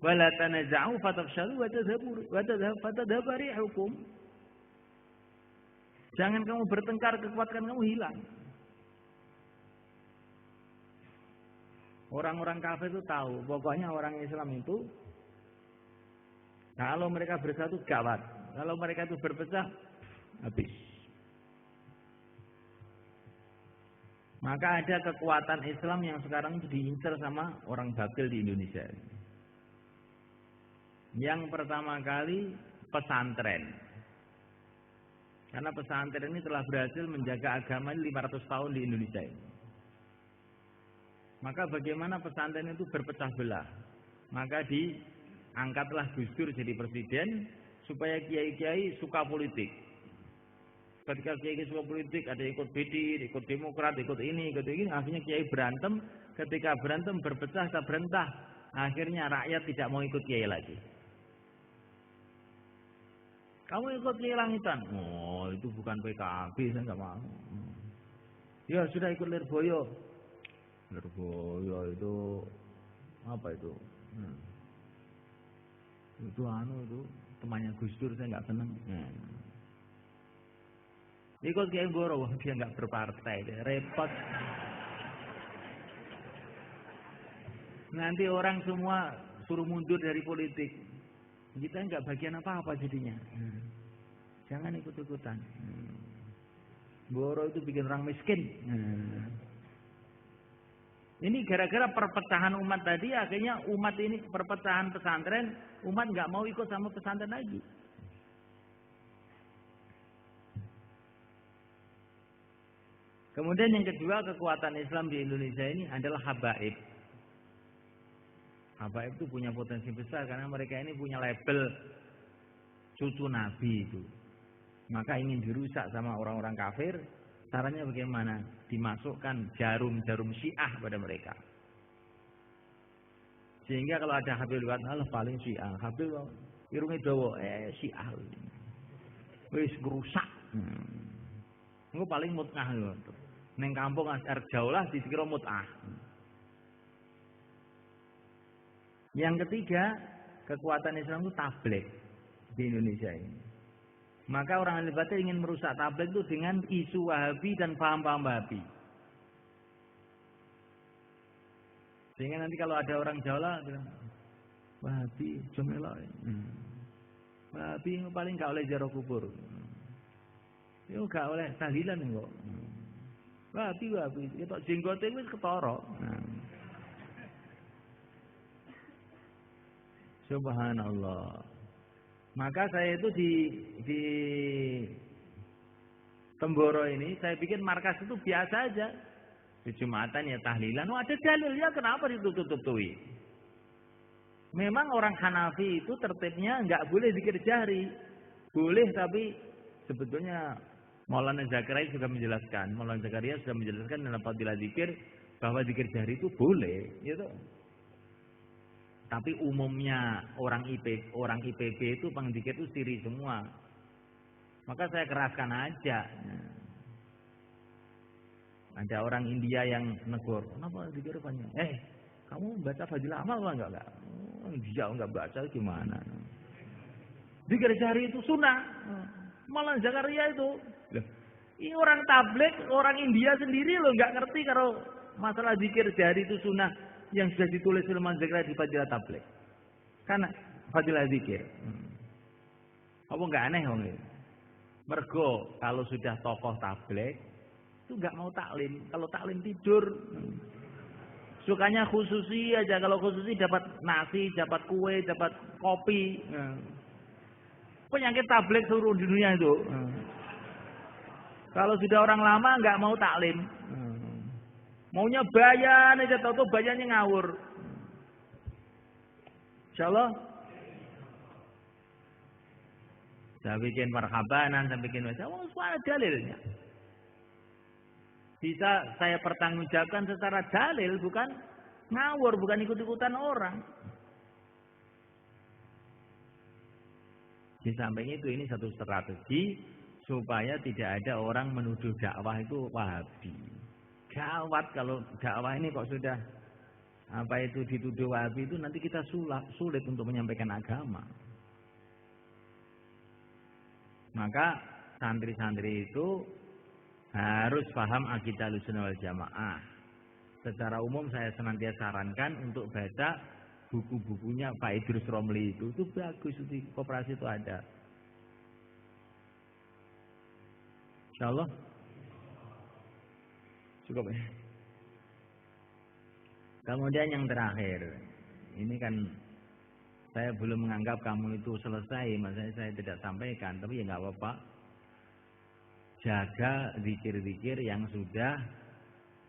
wala tanaza'u fatafshalu fatadhhabu rihukum. Jangan kamu bertengkar, kekuatan kamu hilang. Orang-orang kafir itu tahu, pokoknya orang Islam itu kalau mereka bersatu gawat, kalau mereka itu berpecah habis. Maka ada kekuatan Islam yang sekarang diincar sama orang batil di Indonesia. Yang pertama kali pesantren. Karena pesantren ini telah berhasil menjaga agama ini 500 tahun di Indonesia ini. Maka bagaimana pesantren itu berpecah belah? Maka diangkatlah Gus Dur jadi presiden supaya kiai-kiai suka politik. Ketika kiai suka politik, ada ikut PD, ikut Demokrat, ikut ini, akhirnya kiai berantem. Ketika berantem berpecah, tak berentah. Akhirnya rakyat tidak mau ikut kiai lagi. Kamu ikut kiai langitan? Oh, itu bukan PKB, saya nggak mau. Ya sudah ikut Lirboyo. Lirboyo itu apa itu? Itu itu temannya Gus Dur, saya nggak senang. Ikut Kiai Goro, dia nggak berpartai, dia repot. Nanti orang semua suruh mundur dari politik. Kita nggak bagian apa-apa jadinya. Jangan ikut-ikutan. Goro itu bikin orang miskin. Ini gara-gara perpecahan umat tadi, akhirnya umat ini perpecahan pesantren, umat nggak mau ikut sama pesantren lagi. Kemudian yang kedua, kekuatan Islam di Indonesia ini adalah habaib. Habaib itu punya potensi besar karena mereka ini punya label cucu Nabi itu. Maka ingin dirusak sama orang-orang kafir. Caranya bagaimana? Dimasukkan jarum-jarum Syiah pada mereka. Sehingga kalau ada Habib lewat, Allah paling Syiah. Habib irunge dawa, Syiah. Wis gerusak. Engko paling mut'ah lho. Ning kampung jauh lah dikira mut'ah. Yang ketiga, kekuatan Islam itu tabligh di Indonesia ini. Maka orang ahli batil ingin merusak tabligh itu dengan isu Wahabi dan paham-paham Wahabi. Sehingga nanti kalau ada orang Jawa bilang, Wahabi, jomelok. Wahabi paling gak oleh ziarah kubur. Itu gak oleh tahlilan kok. Wahabi, itu jenggote wis ketara. Subhanallah. Maka saya itu di Temboro ini, saya bikin markas itu biasa aja. Di Jumatan ya tahlilan, ada dalilnya, kenapa ditutup-tutupi? Memang orang Hanafi itu tertibnya nggak boleh zikir jahri. Boleh, tapi sebetulnya Maulana Zakaria sudah menjelaskan. Maulana Zakaria sudah menjelaskan dalam fadilah zikir bahwa zikir jahri itu boleh, gitu. Tapi umumnya orang IPB itu pengzikir itu siri semua. Maka saya keraskan aja. Ada orang India yang negur, kenapa zikir banyak? Kamu baca fadilah amal enggak? Dia enggak baca gimana? Zikir jahri itu sunnah. Malah Zakaria itu. Ini orang tabligh, orang India sendiri loh enggak ngerti kalau masalah zikir jahri itu sunnah. Yang sudah ditulis oleh Maulana Zakaria di fadilah tabligh. Karena fadilah zikir. Apa enggak aneh wong iki? Mergo kalau sudah tokoh tabligh itu enggak mau taklim. Kalau taklim tidur. Sukanya khususi aja. Kalau khususi dapat nasi, dapat kue, dapat kopi. Penyakit tabligh seluruh dunia itu. Kalau sudah orang lama enggak mau taklim. Maunya bayan aja, tahu-tahu bayannya ngawur. Insyaallah. Saya bikin marhabanan, saya bikin semua dalilnya. Bisa saya pertanggungjawabkan secara dalil, bukan ngawur, bukan ikut-ikutan orang. Di samping itu, ini satu strategi supaya tidak ada orang menuduh dakwah itu Wahabi. Gawat kalau dakwah ini kok sudah apa itu dituduh Wahabi itu nanti kita sulit untuk menyampaikan agama. Maka santri-santri itu harus paham akidah Ahlussunnah wal Jamaah. Secara umum saya senantiasa sarankan untuk baca buku-bukunya Pak Idrus Romli itu bagus, di koperasi itu ada. Insyaallah cukup ya. Kemudian yang terakhir, ini kan saya belum menganggap kamu itu selesai, maksudnya saya tidak sampaikan, tapi ya nggak apa-apa. Jaga zikir-zikir yang sudah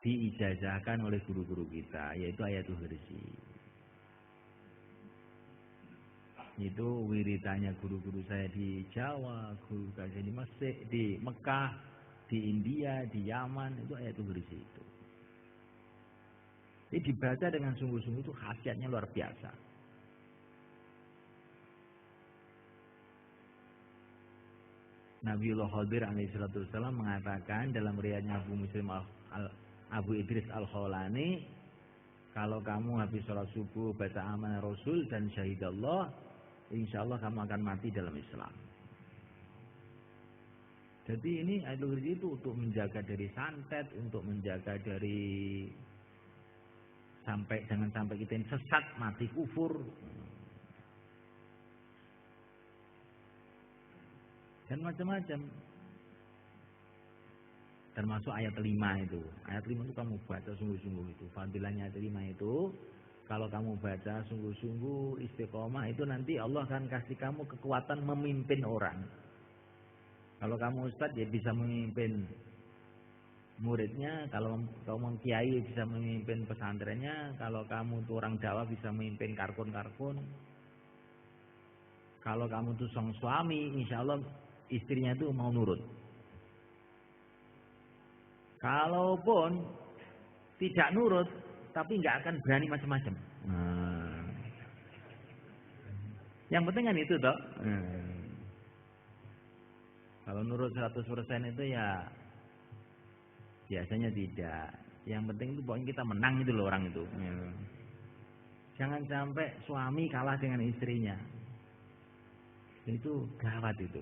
diijazahkan oleh guru-guru kita, yaitu Ayatul Kursi. Itu wiridannya guru-guru saya di Jawa, guru saya di Mesir, di Mekah, di India, di Yaman, itu Ayatul Kursi itu. Ini dibaca dengan sungguh-sungguh itu khasiatnya luar biasa. Nabiullah Khadir alaihissalam mengatakan dalam riwayatnya Abu Idris Al-Khawlani, kalau kamu habis sholat subuh baca amanah Rasul dan syahidallah, insya Allah kamu akan mati dalam Islam. Jadi ini Ayatul Kursi itu untuk menjaga dari santet, untuk menjaga dari jangan sampai kita ini sesat, mati kufur. Dan macam-macam. Termasuk ayat 5 itu. Ayat 5 itu kamu baca sungguh-sungguh itu. Fadilahnya ayat 5 itu, kalau kamu baca sungguh-sungguh istiqomah itu nanti Allah akan kasih kamu kekuatan memimpin orang. Kalau kamu ustadz ya bisa memimpin muridnya, kalau kamu kiai bisa memimpin pesantrennya, kalau kamu tuh orang dakwah bisa memimpin karkun-karkun. Kalau kamu tuh sang suami, insya Allah istrinya tuh mau nurut. Kalaupun tidak nurut, tapi nggak akan berani macam-macam. Yang penting kan itu toh. Kalau nurut 100% itu ya biasanya tidak. Yang penting itu pokoknya kita menang itu loh orang itu. Jangan sampai suami kalah dengan istrinya. Itu gawat itu.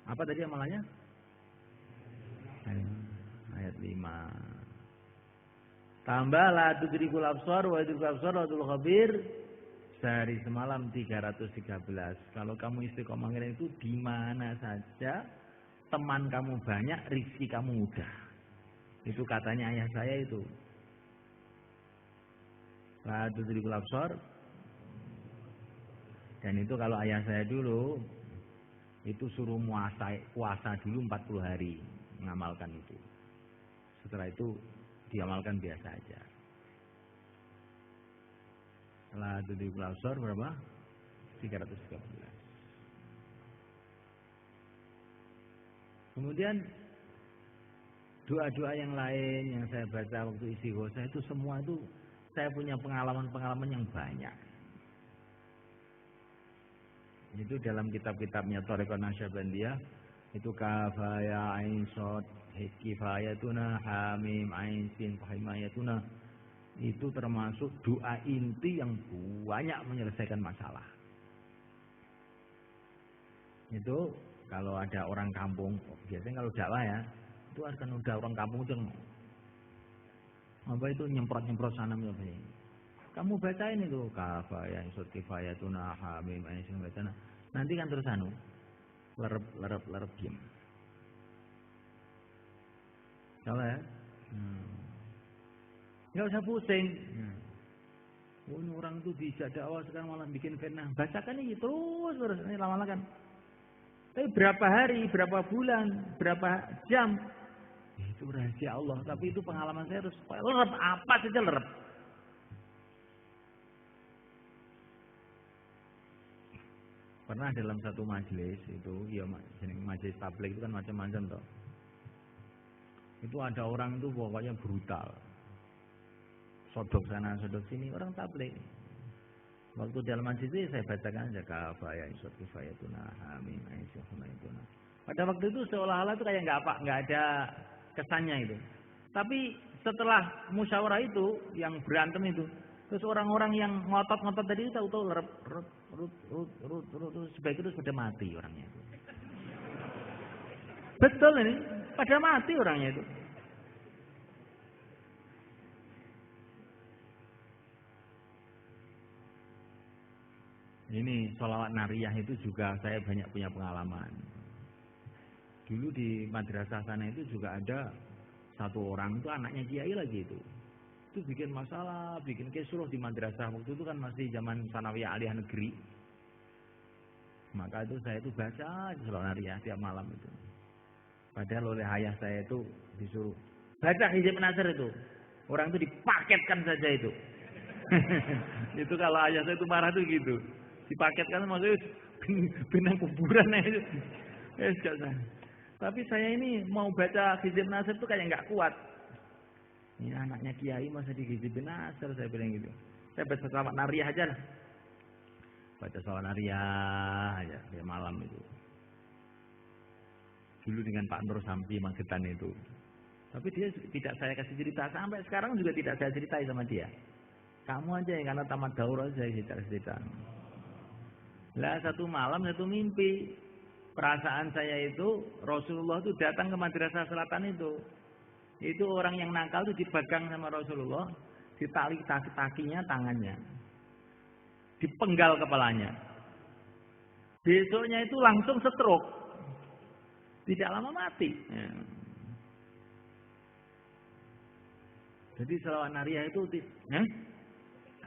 Apa tadi amalannya? Ayat 5. Tambahlah tudrikul absar wa tudrikul absar wa tudrikul khabir. Sehari semalam 313. Kalau kamu istiqomah itu di mana saja teman kamu banyak, rezeki kamu mudah. Itu katanya ayah saya itu. La tudrikul absar. Dan itu kalau ayah saya dulu itu suruh puasa dulu 40 hari mengamalkan itu. Setelah itu diamalkan biasa aja. Setelah tudrikul absar berapa? 313. Kemudian doa-doa yang lain yang saya baca waktu istighosa itu semua itu saya punya pengalaman-pengalaman yang banyak. Itu dalam kitab-kitabnya Thariqah Naqsyabandiyah itu kafaya ain shad kifayatuna hamim ain sin fahimayatuna, itu termasuk doa inti yang banyak menyelesaikan masalah. Itu kalau ada orang kampung, biasanya kalau dakwah ya, itu akan udah orang kampung itu apa itu nyemprot-nyemprot sana ini. Kamu bacain itu kafaya insut kifayatuna hamim ain sin fahimayatuna. Nanti kan terus lerep diam. Salah ya? Nggak usah pusing. Ini orang itu bisa dakwah sekarang malah bikin fitnah. Bacakan ini terus ini lama-lama kan. Tapi berapa hari, berapa bulan, berapa jam, itu rahasia Allah. Tapi itu pengalaman saya harus lerep, apa saja lerep. Pernah dalam satu majelis itu, ya majelis tabligh itu kan macam-macam toh. Itu ada orang itu pokoknya brutal. Sodok sana, sodok sini, orang tabligh. Waktu dalam majelis itu saya bacakan aja kafaya insut kifayatuna hamim aisyahuna ituna. Pada waktu itu seolah-olah itu kayak nggak ada kesannya itu. Tapi setelah musyawarah itu, yang berantem itu, terus orang-orang yang ngotot-ngotot tadi itu tahu-tahu sebaik itu sudah mati orangnya itu. Betul ini, pada mati orangnya itu. Ini sholawat nariyah itu juga saya banyak punya pengalaman. Dulu di madrasah sana itu juga ada satu orang itu anaknya kiai lagi itu. Itu bikin masalah, bikin kisruh di madrasah. Waktu itu kan masih zaman sanawiyah aliyah negeri. Maka itu saya itu baca sholawat nariyah tiap malam itu. Padahal oleh ayah saya itu disuruh baca hizib nasr itu. Orang itu dipaketkan saja itu. Itu kalau ayah saya itu marah tuh gitu. Dipaketkan maksudnya benang kuburan itu. Tapi saya ini mau baca hizib nasr itu kayak nggak kuat. Ini anaknya kiai masa di hizib nasr, saya bilang gitu. Saya baca sholawat nariyah aja lah. Baca sholawat nariyah aja tiap malam itu. Dulu dengan Pak Nur Sampi Magetan itu. Tapi dia tidak saya kasih cerita. Sampai sekarang juga tidak saya ceritai sama dia. Kamu aja yang karena tamat daurah saya cerita. Lah satu malam satu mimpi. Perasaan saya itu Rasulullah itu datang ke Madrasah Selatan itu. Itu orang yang nakal itu dipegang sama Rasulullah. Ditali kakinya tangannya. Dipenggal kepalanya. Besoknya itu langsung stroke. Tidak lama mati. Ya. Jadi sholawat nariyah itu,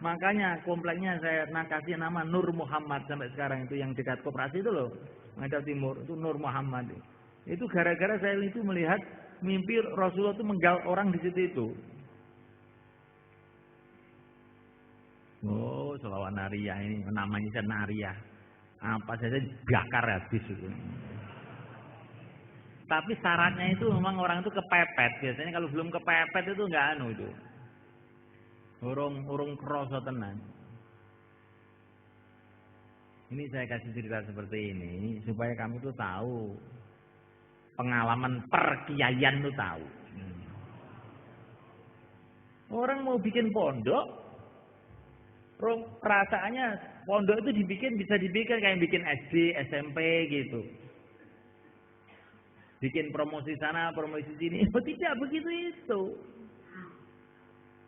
makanya kompleknya saya kasih nama Nur Muhammad sampai sekarang itu yang dekat koperasi itu loh, Menghadap Timur itu Nur Muhammad. Itu gara-gara saya itu melihat mimpi Rasulullah itu menggal orang di situ itu. Oh, sholawat nariyah ini namanya nariyah. Apa saja dibakar habis itu. Tapi syaratnya itu memang orang itu kepepet. Biasanya kalau belum kepepet itu enggak itu. Urung kroso tenan. Ini saya kasih cerita seperti ini supaya kamu tuh tahu pengalaman perkiaian tuh tahu. Orang mau bikin pondok, perasaannya pondok itu bisa dibikin kayak bikin SD, SMP gitu. Bikin promosi sana, promosi sini. Oh, tidak begitu itu.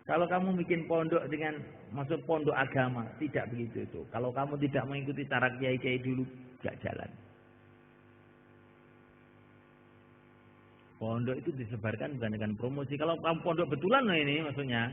Kalau kamu bikin pondok dengan masuk pondok agama, tidak begitu itu. Kalau kamu tidak mengikuti cara kiai-kiai dulu, gak jalan. Pondok itu disebarkan bukan dengan promosi. Kalau kamu pondok betulan loh ini maksudnya.